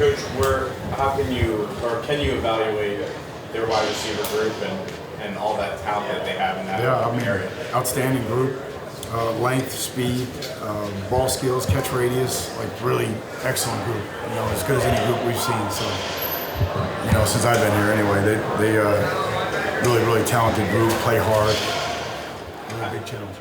Coach, how can you evaluate their wide receiver group and all that talent that they have in that area? Outstanding group, length, speed, ball skills, catch radius, like really excellent group. As good as any group we've seen. So, since I've been here anyway, they really talented group, play hard. Really big challenge.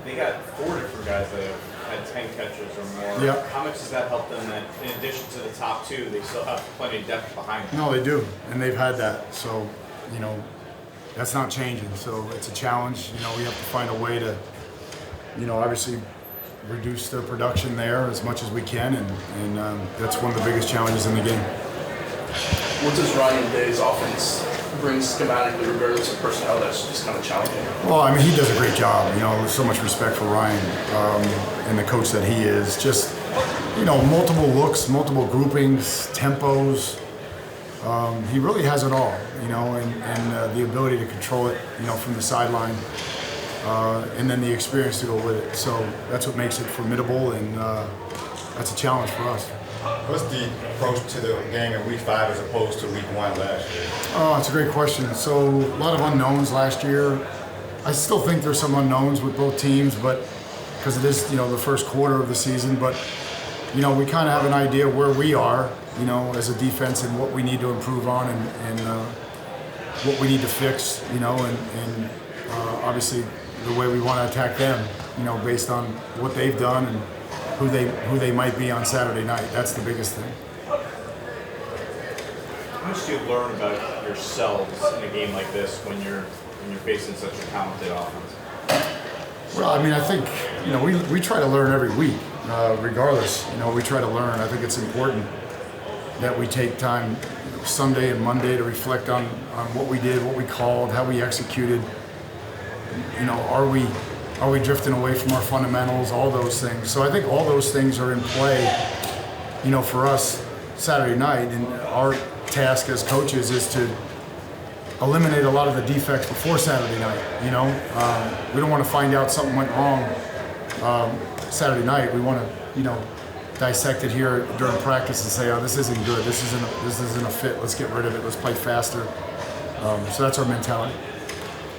They got 4 different guys that have had 10 catches or more. Yeah. How much does that help them that in addition to the top 2, they still have plenty of depth behind them? No, they do, and they've had that. So, that's not changing. So it's a challenge. We have to find a way to, obviously reduce their production there as much as we can, and that's one of the biggest challenges in the game. What does Ryan Day's offense bring schematically, regardless of personnel, that's just kind of challenging? Well, he does a great job. There's so much respect for Ryan and the coach that he is. Just, multiple looks, multiple groupings, tempos. He really has it all, and the ability to control it, from the sideline, and then the experience to go with it. So that's what makes it formidable, and that's a challenge for us. What's the approach to the game in Week 5 as opposed to Week 1 last year? Oh, it's a great question. So a lot of unknowns last year. I still think there's some unknowns with both teams, but because it is, the first quarter of the season. But, we kind of have an idea where we are, as a defense and what we need to improve on and what we need to fix, and obviously the way we want to attack them, based on what they've done and who they might be on Saturday night. That's the biggest thing. How much do you learn about yourselves in a game like this when you're facing such a talented offense? Well, I think we try to learn every week, regardless. We try to learn. I think it's important that we take time Sunday and Monday to reflect on what we did, what we called, how we executed. Are we drifting away from our fundamentals, all those things. So I think all those things are in play, for us Saturday night. And our task as coaches is to eliminate a lot of the defects before Saturday night, We don't want to find out something went wrong Saturday night. We want to, dissect it here during practice and say, oh, this isn't good, this isn't a fit, let's get rid of it, let's play faster. So that's our mentality.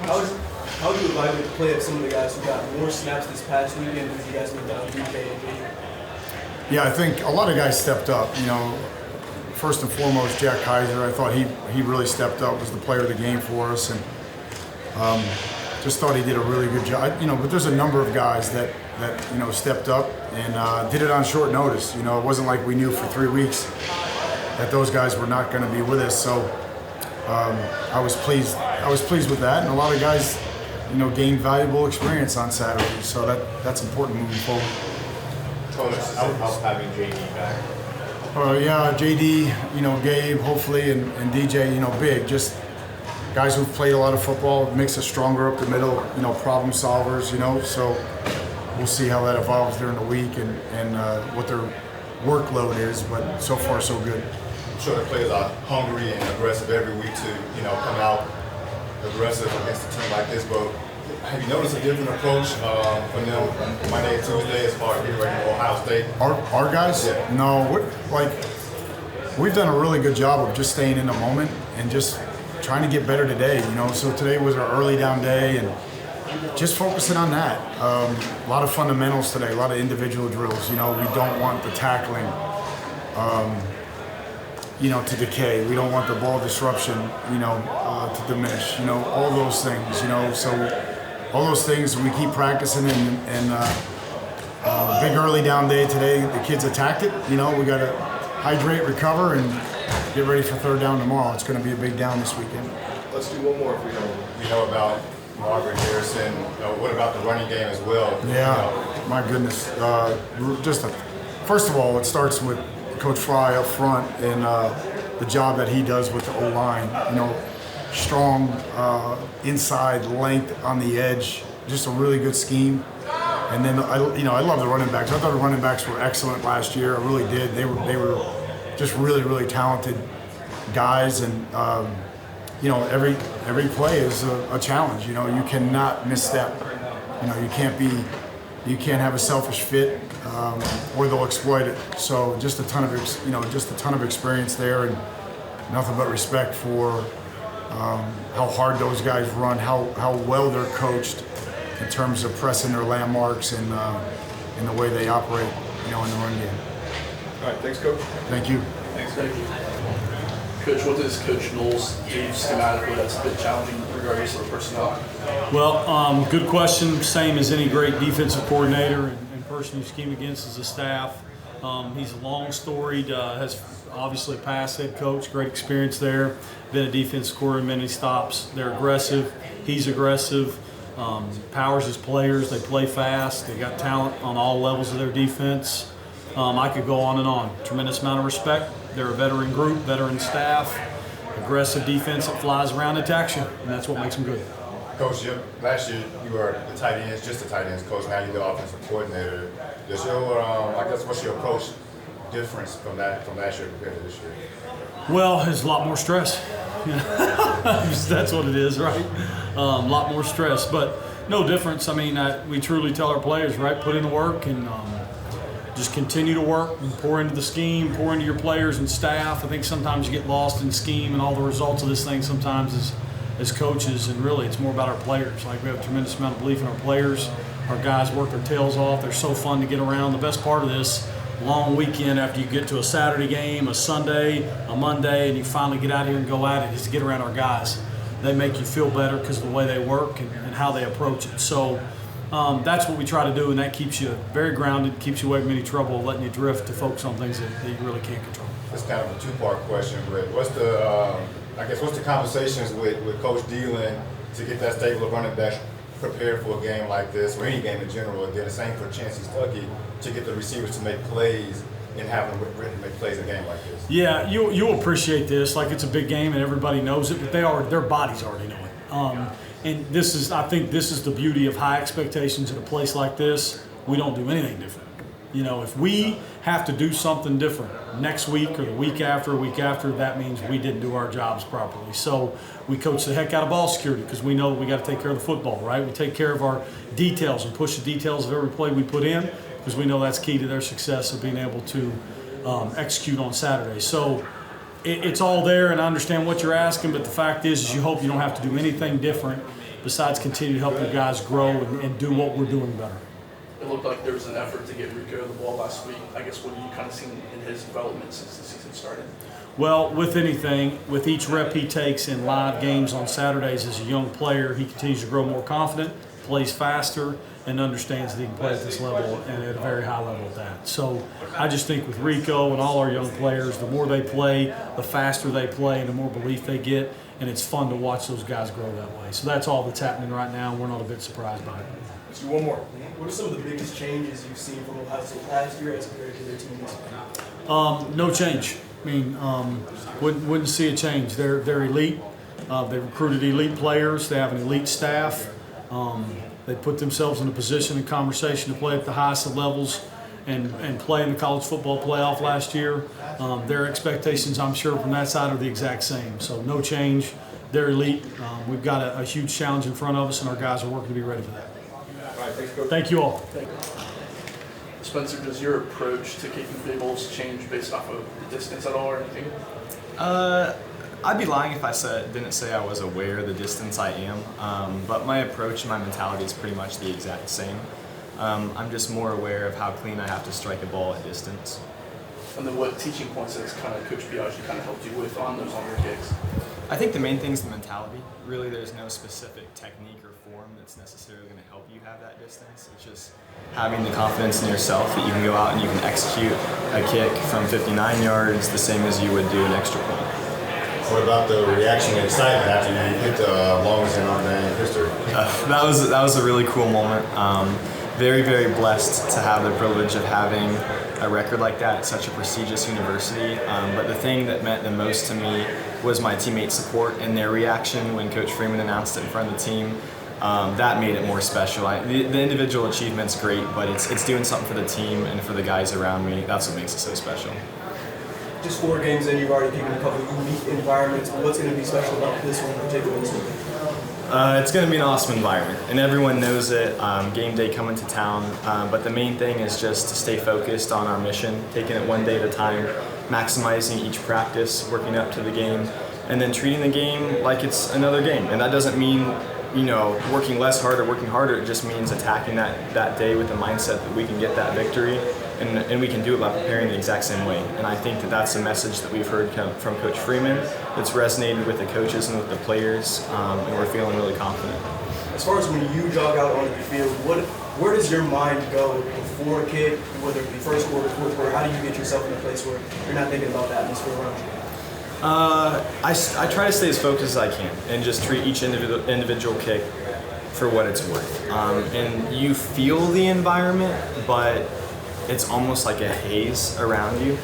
How do you evaluate the play of some of the guys who got more snaps this past weekend than you guys moved down DK and G? Yeah, I think a lot of guys stepped up. First and foremost, Jack Kaiser, I thought he really stepped up, was the player of the game for us, and just thought he did a really good job. But there's a number of guys that stepped up and did it on short notice. It wasn't like we knew for 3 weeks that those guys were not going to be with us. So I was pleased with that, and a lot of guys gained valuable experience on Saturday, so that's important moving forward. Coach, how help having JD back? Yeah, JD, Gabe, hopefully, and DJ, big. Just guys who've played a lot of football, makes us stronger up the middle, problem solvers, so we'll see how that evolves during the week and what their workload is, but so far so good. I'm sure the players are hungry and aggressive every week to, come out aggressive against a team like this, but have you noticed a different approach from them Monday and Tuesday as far as getting ready for Ohio State? Our guys? Yeah. No, we've done a really good job of just staying in the moment and just trying to get better today, So today was our early down day and just focusing on that. A lot of fundamentals today, a lot of individual drills. We don't want the tackling, to decay. We don't want the ball disruption, to diminish. All those things. So all those things we keep practicing and big early down day today. The kids attacked it. We got to hydrate, recover, and get ready for third down tomorrow. It's going to be a big down this weekend. Let's do one more if we know about Margaret Harrison. What about the running game as well? Yeah, my goodness. First of all, it starts with Coach Fry up front and the job that he does with the O-line. Strong inside length on the edge, just a really good scheme. And then I love the running backs. I thought the running backs were excellent last year. I really did. They were just really talented guys, and every play is a challenge. You cannot misstep. You can't have a selfish fit or they'll exploit it. So just a ton of experience there, and nothing but respect for how hard those guys run, how well they're coached in terms of pressing their landmarks and the way they operate, in the run game. All right, thanks, Coach. Thank you. Thanks, Thank you. Coach, what does Coach Knowles do schematically that's a bit challenging regardless of the personnel? Well, good question. Same as any great defensive coordinator and person you scheme against as a staff. He's long storied, has obviously a past head coach, great experience there. Been a defensive coordinator, many stops. They're aggressive. He's aggressive. Powers his players. They play fast. They got talent on all levels of their defense. I could go on and on. Tremendous amount of respect. They're a veteran group, veteran staff, aggressive defense that flies around and attacks you, and that's what makes them good. Coach, last year you were the tight ends, just the tight ends coach. Now you're the offensive coordinator. Does your, what's your approach difference from last year compared to this year? Well, there's a lot more stress. That's what it is, right? A lot more stress, but no difference. I mean, we truly tell our players, right, put in the work and just continue to work and pour into the scheme, pour into your players and staff. I think sometimes you get lost in the scheme and all the results of this thing sometimes as coaches, and really it's more about our players. Like, we have a tremendous amount of belief in our players. Our guys work their tails off. They're so fun to get around. The best part of this long weekend after you get to a Saturday game, a Sunday, a Monday, and you finally get out here and go at it, is to get around our guys. They make you feel better because of the way they work and how they approach it. So that's what we try to do, and that keeps you very grounded, keeps you away from any trouble, letting you drift to focus on things that you really can't control. It's kind of a two-part question, but what's the conversations with Coach Dealin to get that stable of running backs prepared for a game like this, or any game in general? Again, the same for Chancey Stuckey, to get the receivers to make plays and have them written to make plays in a game like this. Yeah, you'll appreciate this. Like, it's a big game and everybody knows it, but their bodies already know it. And I think this is the beauty of high expectations at a place like this. We don't do anything different. If we have to do something different next week or the week after, that means we didn't do our jobs properly. So we coach the heck out of ball security because we know that we got to take care of the football, right? We take care of our details and push the details of every play we put in because we know that's key to their success of being able to execute on Saturday. So it's all there, and I understand what you're asking, but the fact is you hope you don't have to do anything different besides continue to help your guys grow and do what we're doing better. It looked like there was an effort to get Rico the ball last week. I guess what have you kind of seen in his development since the season started? Well, with anything, with each rep he takes in live games on Saturdays as a young player, he continues to grow more confident, plays faster, and understands that he can play at this level and at a very high level at that. So I just think with Rico and all our young players, the more they play, the faster they play, and the more belief they get, and it's fun to watch those guys grow that way. So that's all that's happening right now, and we're not a bit surprised by it. Let's do one more. What are some of the biggest changes you've seen from Ohio State last year as compared to their team this year? No change. I mean, wouldn't see a change. They're elite. They recruited elite players. They have an elite staff. They put themselves in a position and conversation to play at the highest of levels and play in the college football playoff last year. Their expectations, I'm sure, from that side are the exact same. So no change. They're elite. We've got a huge challenge in front of us, and our guys are working to be ready for that. All right, thanks, Coach. Thank you all. Spencer, does your approach to kicking field goals change based off of the distance at all or anything? I'd be lying if I didn't say I was aware of the distance I am, but my approach and my mentality is pretty much the exact same. I'm just more aware of how clean I have to strike a ball at distance. And then what teaching points has kind of Coach Biaggi kind of helped you with on those longer kicks? I think the main thing is the mentality. Really, there's no specific technique or form that's necessarily going to help you have that distance. It's just having the confidence in yourself that you can go out and you can execute a kick from 59 yards the same as you would do an extra point. What about the reaction and excitement after you hit the longest in Notre Dame history? That was a really cool moment. Very, very blessed to have the privilege of having a record like that at such a prestigious university. But the thing that meant the most to me was my teammates' support and their reaction when Coach Freeman announced it in front of the team. That made it more special. The individual achievement's great, but it's doing something for the team and for the guys around me. That's what makes it so special. Just 4 games in, you've already given a couple of unique environments. What's going to be special about this one particularly? It's going to be an awesome environment, and everyone knows it. Game day coming to town, but the main thing is just to stay focused on our mission, taking it one day at a time, maximizing each practice, working up to the game, and then treating the game like it's another game. And that doesn't mean, working less hard or working harder. It just means attacking that day with the mindset that we can get that victory, and we can do it by preparing the exact same way. And I think that that's a message that we've heard from Coach Freeman. It's resonated with the coaches and with the players, and we're feeling really confident. As far as when you jog out onto the field, where does your mind go before a kick, whether it be first quarter, fourth quarter? How do you get yourself in a place where you're not thinking about the atmosphere around you? I try to stay as focused as I can and just treat each individual kick for what it's worth. And you feel the environment, but it's almost like a haze around you.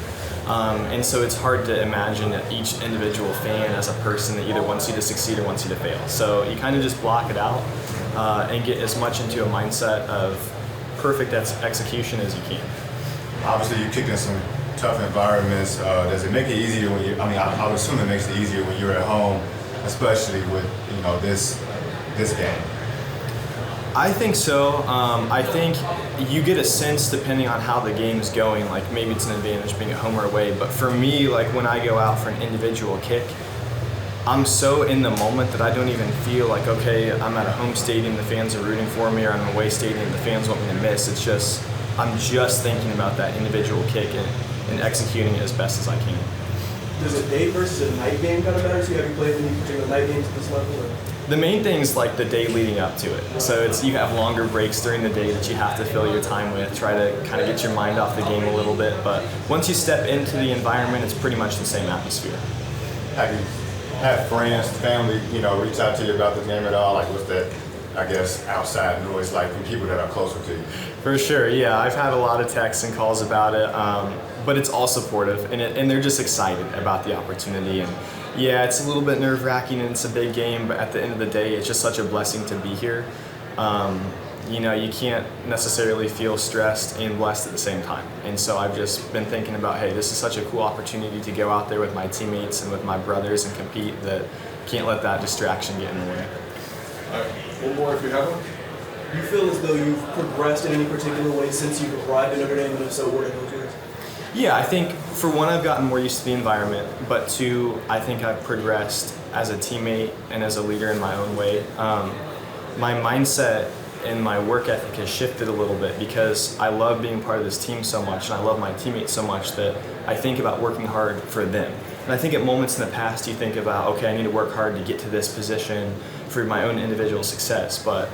And so it's hard to imagine each individual fan as a person that either wants you to succeed or wants you to fail. So you kind of just block it out and get as much into a mindset of perfect execution as you can. Obviously, you kicked in some tough environments. Does it make it easier when you? I would assume it makes it easier when you're at home, especially with this game. I think so. I think you get a sense depending on how the game's going. Like maybe it's an advantage being at home or away. But for me, like when I go out for an individual kick, I'm so in the moment that I don't even feel like, okay, I'm at a home stadium, the fans are rooting for me, or I'm an away stadium, the fans want me to miss. It's just I'm just thinking about that individual kick and executing it as best as I can. Does a day versus a night game kind of matter to you? Have you played any particular night games at this level? Or? The main thing is like the day leading up to it. So you have longer breaks during the day that you have to fill your time with, try to kind of get your mind off the game a little bit. But once you step into the environment, it's pretty much the same atmosphere. Have you had friends, family, reach out to you about the game at all? Like what's that, I guess, outside noise like from people that are closer to you? For sure, yeah. I've had a lot of texts and calls about it, but it's all supportive, and they're just excited about the opportunity. And yeah, it's a little bit nerve-wracking and it's a big game, but at the end of the day, it's just such a blessing to be here. You can't necessarily feel stressed and blessed at the same time. And so I've just been thinking about, hey, this is such a cool opportunity to go out there with my teammates and with my brothers and compete that can't let that distraction get in the way. All right, one more if you have one. Do you feel as though you've progressed in any particular way since you've arrived in Notre Dame, and if so, what are those years? Yeah, I think for one, I've gotten more used to the environment, but two, I think I've progressed as a teammate and as a leader in my own way. My mindset and my work ethic has shifted a little bit because I love being part of this team so much and I love my teammates so much that I think about working hard for them. And I think at moments in the past you think about, okay, I need to work hard to get to this position for my own individual success, but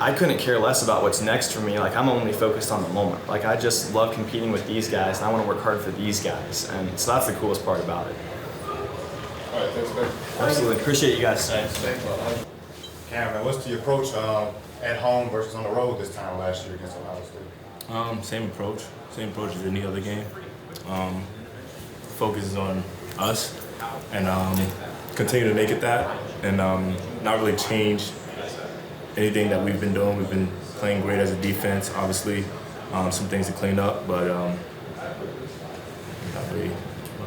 I couldn't care less about what's next for me. Like I'm only focused on the moment. Like I just love competing with these guys and I want to work hard for these guys. And so that's the coolest part about it. All right, thanks, man. Absolutely. Appreciate you guys. Thanks. Cam, what's the approach at home versus on the road this time last year against Ohio State? Same approach as any other game. Focus is on us and continue to make it that and not really change anything that we've been doing. We've been playing great as a defense, obviously. Some things to clean up, but not really.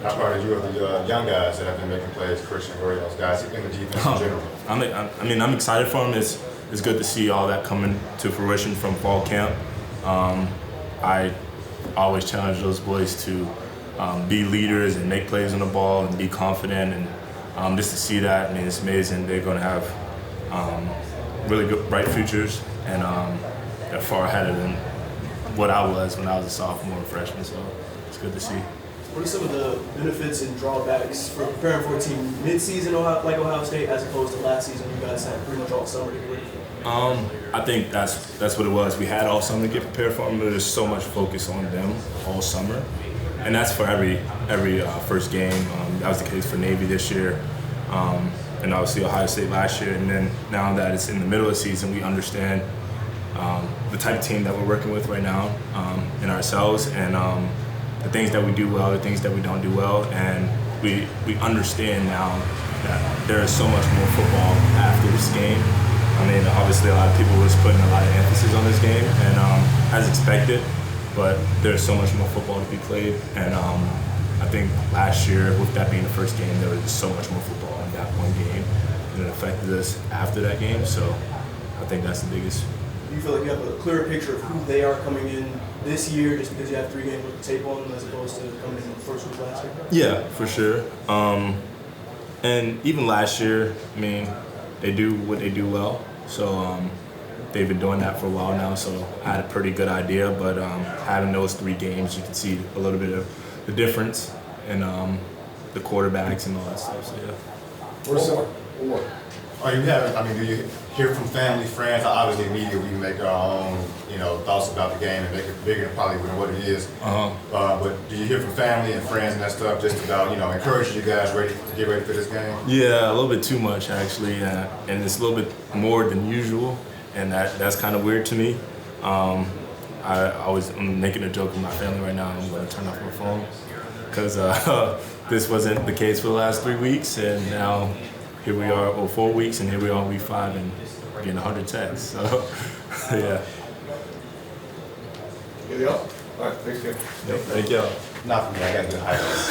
How proud are you of the young guys that have been making plays, Christian, Roy, those guys in the defense in general? I'm excited for them. It's good to see all that coming to fruition from fall camp. I always challenge those boys to be leaders and make plays on the ball and be confident. And just to see that, I mean, it's amazing. They're going to have really good, bright futures, and they're far ahead of them what I was when I was a sophomore and freshman. So it's good to see. What are some of the benefits and drawbacks for preparing for a team mid-season like Ohio State as opposed to last season? You guys had pretty much all summer to get ready for. I think that's what it was. We had all summer to get prepared for them, but there's so much focus on them all summer, and that's for every first game. That was the case for Navy this year, and obviously Ohio State last year. And then now that it's in the middle of the season, we understand the type of team that we're working with right now in ourselves, and the things that we do well, the things that we don't do well, and we understand now that there is so much more football after this game. I mean, obviously a lot of people was putting a lot of emphasis on this game, and as expected, but there's so much more football to be played, and I think last year, with that being the first game, there was just so much more football in that one game. and it affected us after that game. So I think that's the biggest. Do you feel like you have a clearer picture of who they are coming in this year just because you have 3 games with the tape on them as opposed to coming in the first week last year? Yeah, for sure. And even last year, I mean, they do what they do well. So they've been doing that for a while now. So I had a pretty good idea. But having those 3 games, you can see a little bit of the difference in the quarterbacks and all that stuff. So yeah. Are you having? I mean, do you hear from family, friends? Obviously, media, we make our own, thoughts about the game and make it bigger probably than what it is. But do you hear from family and friends and that stuff just about, encouraging you guys to get ready for this game? Yeah, a little bit too much actually, and it's a little bit more than usual, and that's kind of weird to me. I'm making a joke with my family right now. I'm going to turn off my phone because this wasn't the case for the last 3 weeks, and now here we are, 4 weeks, and here we are on week 5 and getting 100 texts. So, yeah. Anything else? All right, thanks, Kim. Yep, thank y'all. Not for me, I got to do the highlights.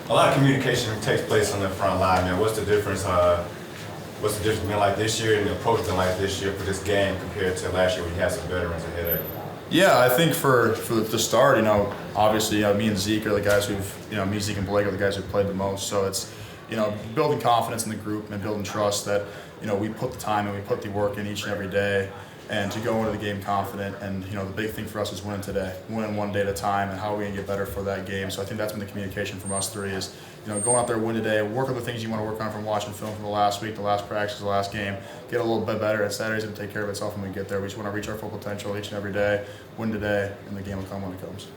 A lot of communication takes place on the front line, man. What's the difference? What's the difference been like this year and the approach been like this year for this game compared to last year when you had some veterans ahead of you? Yeah, I think for the start, obviously, me and Zeke are the guys who've, me, Zeke, and Blake are the guys who've played the most. So it's, building confidence in the group and building trust that, we put the time and we put the work in each and every day, and to go into the game confident. And, the big thing for us is winning today, winning one day at a time, and how are we going to get better for that game. So I think that's been the communication from us 3 is, going out there, win today, work on the things you want to work on from watching film from the last week, the last practice, the last game, get a little bit better. And Saturday's going to take care of itself when we get there. We just want to reach our full potential each and every day, win today, and the game will come when it comes.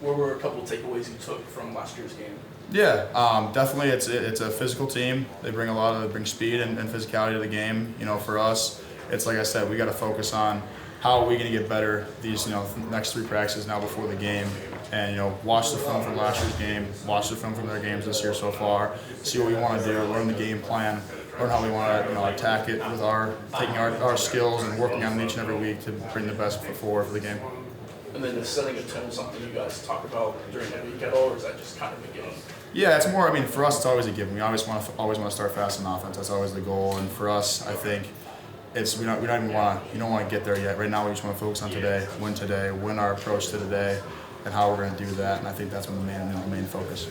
What were a couple of takeaways you took from last year's game? Yeah, definitely. It's a physical team. They bring bring speed and physicality to the game. For us, it's like I said, we got to focus on how are we going to get better these next 3 practices now before the game, and watch the film from last year's game, watch the film from their games this year so far, see what we want to do, learn the game plan, learn how we want to attack it with taking our skills and working on it each and every week to bring the best foot forward for the game. And then is setting a tone something you guys talk about during the week at all, or is that just kind of a given? Yeah, it's more. For us, it's always a given. We always want to start fast in offense. That's always the goal. And for us, I think we don't even want to get there yet. Right now, we just want to focus on today, win our approach to today, and how we're going to do that. And I think that's been the main focus.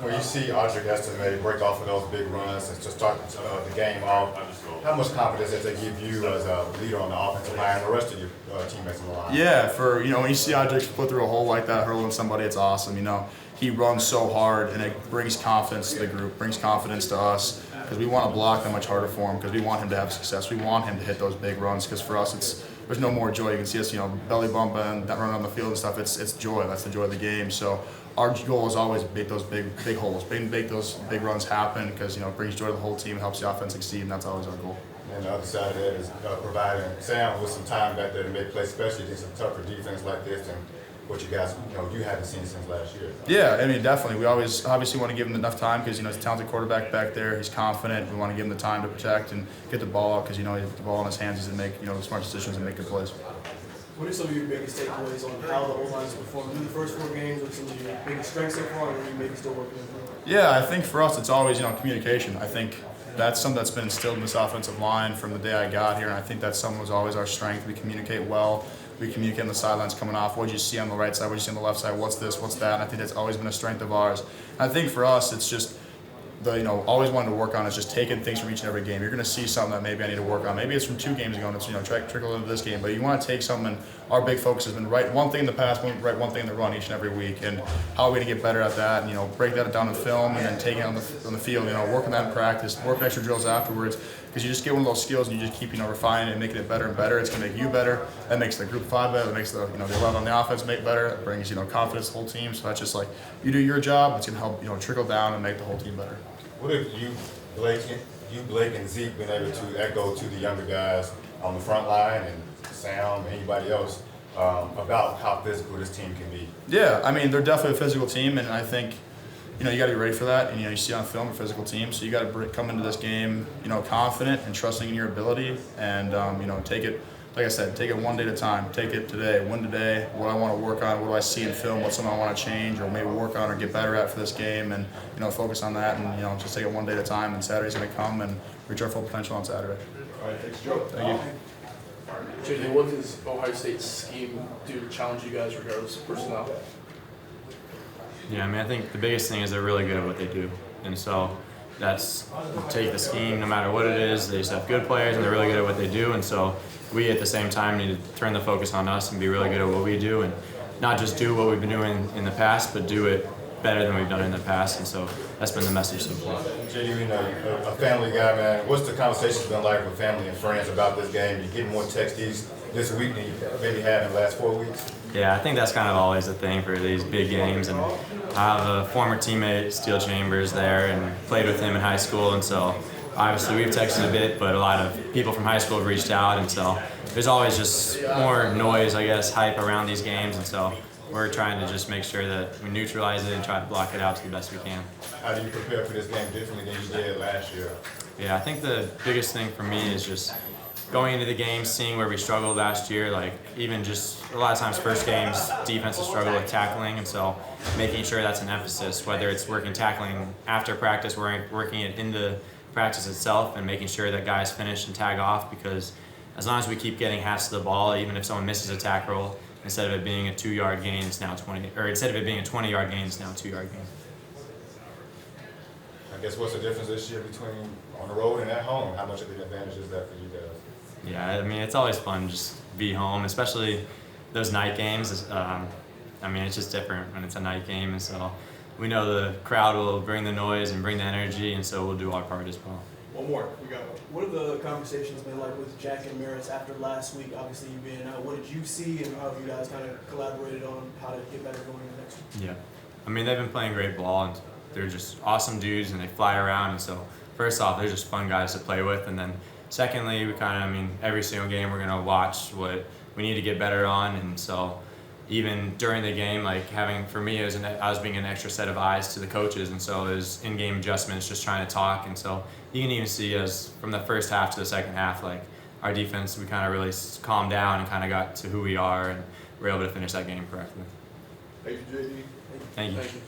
When you see Audric Estime break off of those big runs and to start the game off, how much confidence does that give you as a leader on the offensive line and the rest of your teammates on the line? Yeah, when you see Audric split through a hole like that, hurling somebody, it's awesome. He runs so hard, and it brings confidence to the group, brings confidence to us, because we want to block that much harder for him, because we want him to have success. We want him to hit those big runs, because for us, there's no more joy. You can see us, belly bumping and running on the field and stuff. It's joy. That's the joy of the game. So our goal is always make those big holes, make those big runs happen, because it brings joy to the whole team, helps the offense succeed, and that's always our goal. And the other side of that is providing Sam with some time back there to make plays, especially against some tougher defense like this, and what you guys, you haven't seen since last year. Yeah, definitely. We always obviously want to give him enough time because, he's a talented quarterback back there. He's confident. We want to give him the time to protect and get the ball out because, with the ball in his hands, he's to make, smart decisions and make good plays. What are some of your biggest takeaways on how the O-line's performed through the first 4 games? What are some of your biggest strengths so far, and what are you maybe still working on? Yeah, I think for us, it's always, communication. I think that's something that's been instilled in this offensive line from the day I got here, and I think that something was always our strength. We communicate well. We communicate on the sidelines coming off. What did you see on the right side? What did you see on the left side? What's this? What's that? And I think that's always been a strength of ours. And I think for us, it's just always wanting to work on is just taking things from each and every game. You're going to see something that maybe I need to work on. Maybe it's from 2 games ago and it's trickle into this game. But you want to take something. And our big focus has been write one thing in the past, write one thing in the run each and every week. And how are we going to get better at that? And break that down in film and then take it on the field. Work on that in practice. Work extra drills afterwards. Because you just get one of those skills and you just keep refining it and making it better and better. It's going to make you better. That makes the group 5 better. That makes the the 11 on the offense make better. It brings confidence to the whole team. So that's just like you do your job. It's going to help trickle down and make the whole team better. What have you, Blake, and Zeke been able to echo to the younger guys on the front line and Sam and anybody else about how physical this team can be? Yeah, they're definitely a physical team, and I think you got to be ready for that. And you see on film a physical team, so you got to come into this game confident and trusting in your ability, and take like I said, take it one day at a time. Take it today, win today, what I want to work on, what do I see in film, what's something I want to change or maybe work on or get better at for this game, and focus on that, and just take it one day at a time. And Saturday's going to come and reach our full potential on Saturday. All right, thanks, Joe. Thank you. JD, what does Ohio State's scheme do to challenge you guys regardless of personnel? Yeah, I mean, I think the biggest thing is they're really good at what they do, and so that's take the scheme no matter what it is. They just have good players and they're really good at what they do, and so we at the same time need to turn the focus on us and be really good at what we do, and not just do what we've been doing in the past, but do it better than we've done in the past. And so that's been the message so far. JD, you're a family guy, man. What's the conversations been like with family and friends about this game? You getting more texts this week than you maybe had in the last 4 weeks? Yeah, I think that's kind of always the thing for these big games. And I have a former teammate, Steele Chambers, there, and played with him in high school. And so obviously we've texted a bit, but a lot of people from high school have reached out. And so there's always just more noise, I guess, hype around these games. And so we're trying to just make sure that we neutralize it and try to block it out to the best we can. How do you prepare for this game differently than you did last year? Yeah, I think the biggest thing for me is just going into the game, seeing where we struggled last year, like even just a lot of times first games, defenses struggle with tackling, and so making sure that's an emphasis, whether it's working tackling after practice, working it in the practice itself, and making sure that guys finish and tag off, because as long as we keep getting halves of the ball, even if someone misses a tack roll, instead of it being a 2-yard gain, it's now 20, or instead of it being a 20-yard gain, it's now a 2-yard gain. I guess what's the difference this year between on the road and at home? How much of an advantage is that for you guys? Yeah, I mean, it's always fun to just be home, especially those night games. I mean, it's just different when it's a night game, and so we know the crowd will bring the noise and bring the energy, and so we'll do our part as well. One more. We got one. What have the conversations been like with Jack and Maris after last week? Obviously, you being out. What did you see, and how have you guys kind of collaborated on how to get better going in the next week? Yeah, I mean, they've been playing great ball, and they're just awesome dudes, and they fly around, and so first off, they're just fun guys to play with, and then secondly, we kind of, I mean, every single game we're going to watch what we need to get better on, and so even during the game, like for me, I was being an extra set of eyes to the coaches, and so it was in-game adjustments, just trying to talk, and so you can even see us from the first half to the second half, like our defense, we kind of really calmed down and kind of got to who we are, and we're able to finish that game correctly. Thank you, JD. Thank you. Thank you.